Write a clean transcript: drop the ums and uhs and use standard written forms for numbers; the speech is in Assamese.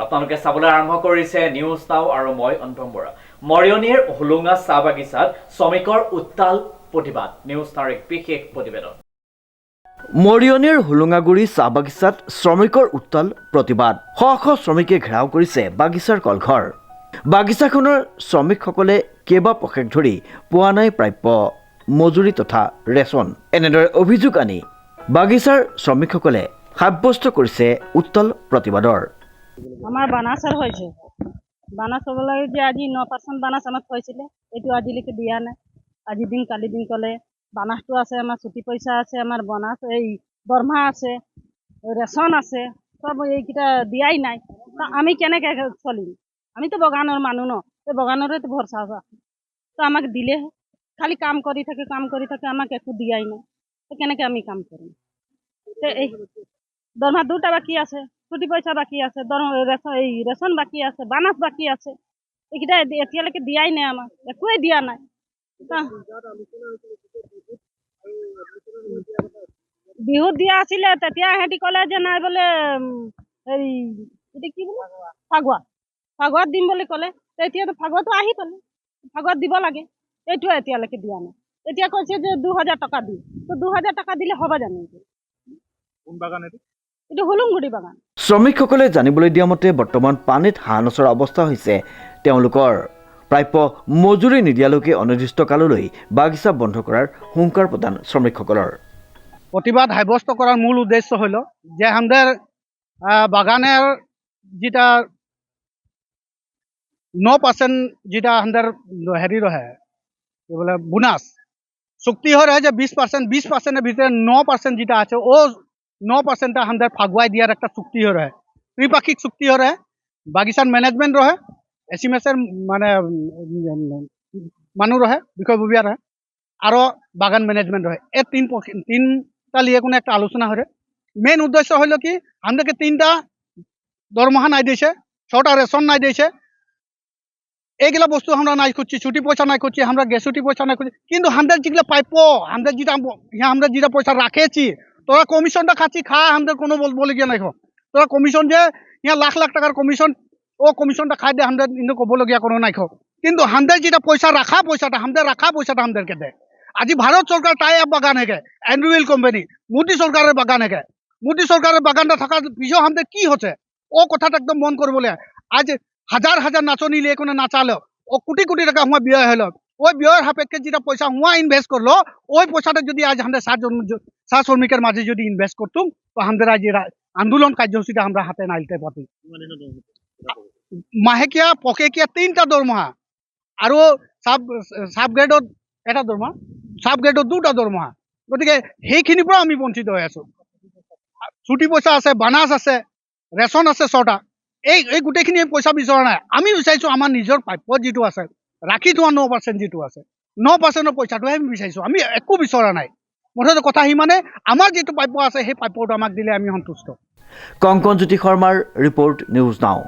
আপোনালোকে চাবলৈ আৰম্ভ কৰিছে নিউজ নাও আৰু মই অনুপম বৰা। মৰিয়নিৰ হোলোঙা চাহ বাগিচাত শ্ৰমিকৰ উত্তাল প্ৰতিবাদ। নিউজ নাওৰ এক বিশেষ প্ৰতিবেদন। মৰিয়নিৰ হোলোঙাগুৰি চাহ বাগিচাত শ্ৰমিকৰ উত্তাল প্ৰতিবাদ। শ শ শ্ৰমিকে ঘেৰাও কৰিছে বাগিচাৰ কলঘৰ। বাগিচাখনৰ শ্ৰমিকসকলে কেইবা পষেক ধৰি পোৱা নাই প্ৰাপ্য মজুৰি তথা ৰেচন। এনেদৰে অভিযোগ আনি বাগিচাৰ শ্ৰমিকসকলে সাব্যস্ত কৰিছে উত্তাল প্ৰতিবাদৰ। আমার বানাসের হয়েছে, বানাস হব লাগে যে আজি 9% বানাস আমাক হয়েছিল, এইটো আজিলৈকে দিয়া নাই। আজি দিন কালি দিন কলে বানাসটো আছে, আমার ছুটি পয়সা আছে, আমার বানাস এই দৰমহা আছে, রেশন আছে, সব এইকেইটা দিয়াই নাই। তো আমি কেনেকে চলিম? আমি তো বাগানৰ মানুহ ন, তো বাগানৰে তো ভৰসা আছে। তো আমাক দিলে খালি কাম কৰি থাকে আমাক একো দিয়াই নাই। তো কেনেকে আমি কাম কৰিম? তো এই দৰমহা দুটা বাকি আছে, ছুটি পইচা বাকি আছে, রেশন বাকি আছে, বানাস বাকি আছে, এইকেইটা এতিয়ালৈকে দিয়াই নাই, আমাক একোৱে দিয়া নাই। বিহুত দিয়া আছিলে, তেতিয়া সিহঁতি ক'লে যে নাই বোলে হেৰি এইটো কি বোলে ফাগুৱাত দিম বুলি ক'লে। এতিয়াতো ফাগুৱাটো আহি পালে, ফাগুৱাত দিব লাগে, এইটো এতিয়ালৈকে দিয়া নাই। এতিয়া কৈছে যে 2000 টকা দিম। তো 2000 টকা দিলে হ'ব জানো? কোন বাগান এইটো? এইটো হোলোঙগুৰি বাগান। শ্ৰমিকসকলে জানিবলৈ দিয়া মতে বৰ্তমান পানীত হাঁহ নচৰা অৱস্থা হৈছে তেওঁলোকৰ। প্ৰাপ্য মজুৰি নিদিয়ালৈকে অনিৰ্দিষ্ট কাললৈ বাগিচা বন্ধ কৰাৰ হুংকাৰ প্ৰদান শ্ৰমিকসকলৰ। প্রতিবাদ সাব্যস্ত করার মূল উদ্দেশ্য হলো যে আমাদের বাগানের যেটা 9% যেটা আমাদের হেরি রহে কি বলে বোনাস চুক্তি হয়ে রহে যে 20%-20%-এর ভিতরে 9% যেটা আছে ও 9% আমাদের ফাগুয়াই দিয়ার একটা চুক্তি হয়ে রহে, ত্রিপাক্ষিক চুক্তি হয়ে রহে। বাগিচার ম্যানেজমেন্ট রহে, এসিমেসের মানে মানুষ রহে, বিষয়ববীয়া রহে, আরও বাগান ম্যানেজমেন্ট রহে। এই তিনটা লিয়ে কোনো একটা আলোচনা হয়ে। মেন উদ্দেশ্য হলো কি আমাদেরকে 3টা দরমহা নাই দিয়েছে, 6টা রেশন নাই দিয়েছে, এইগুলা বস্তু আমরা নাই খুঁজছি, ছুটি পয়সা নাই খুঁজছি, আমরা গ্যাসুটি পয়সা নাই খুঁজছি। কিন্তু আমাদের যেগুলো প্রাপ্য, আমরা যেটা পয়সা রাখেছি, তোরা কমিশনটা খাচ্ছি, খা, আমাদের কোনো বলবলগীয়া নাই। তোরা কমিশন যে ইয়া লাখ লাখ টাকার কমিশন, ও কমিশনটা খাই দিয়ে আমাদের কিন্তু কবলগীয়া কোনো নাই। কিন্তু আমাদের যেটা পয়সা রাখা পয়সাটা আমাদেরকে দেয়। আজি ভারত সরকার টাই আপ বাগান হেগে, অ্যান্ড্রুইল কোম্পানি, মোদী সরকারের বাগান হেগে। মোদী সরকারের বাগানটা থাকার পিছনে আমাদের কি হচ্ছে ও কথাটা একদম মন করবো। আজ হাজার হাজার নাচনি লিয়ে কোনো নাচালো, ও কোটি কোটি টাকা হুয়া ব্যয় হলো, ওই ব্যয়ের সাপেক্ষে যেটা পয়সা হুয়া ইনভেস্ট করলো, ওই পয়সাটা যদি আজ আমাদের সাত শ্রমিকের মাঝে যদি ইনভেস্ট করতুম, তো আমাদের আজ আন্দোলন কার্যসূচিটা আমরা হাতে নাইতে পারতাম। মাহেকিয়া পকেকিয়া 3টা দরমহা, আৰু সাব গ্ৰেডত এটা দৰমহা, সাব গ্ৰেডত 2টা দৰমহা। গতিকে সেইখিনিৰ পৰা আমি বঞ্চিত হৈ আছো। ছুটি পইচা আছে, বানাস আছে, ৰেচন আছে 6টা, এই গোটেইখিনি পইচা বিচৰা নাই। আমি বিচাৰিছো আমাৰ নিজৰ প্ৰাপ্য যিটো আছে ৰাখি থোৱা 9% যিটো আছে, 9%-ৰ পইচাটোহে আমি বিচাৰিছো, আমি একো বিচৰা নাই। মুঠতে কথা সিমানে, আমাৰ যিটো প্ৰাপ্য আছে সেই প্ৰাপ্যটো আমাক দিলে আমি সন্তুষ্ট। কংকন জ্যোতি শৰ্মাৰ ৰিপৰ্ট, নিউজ নাও।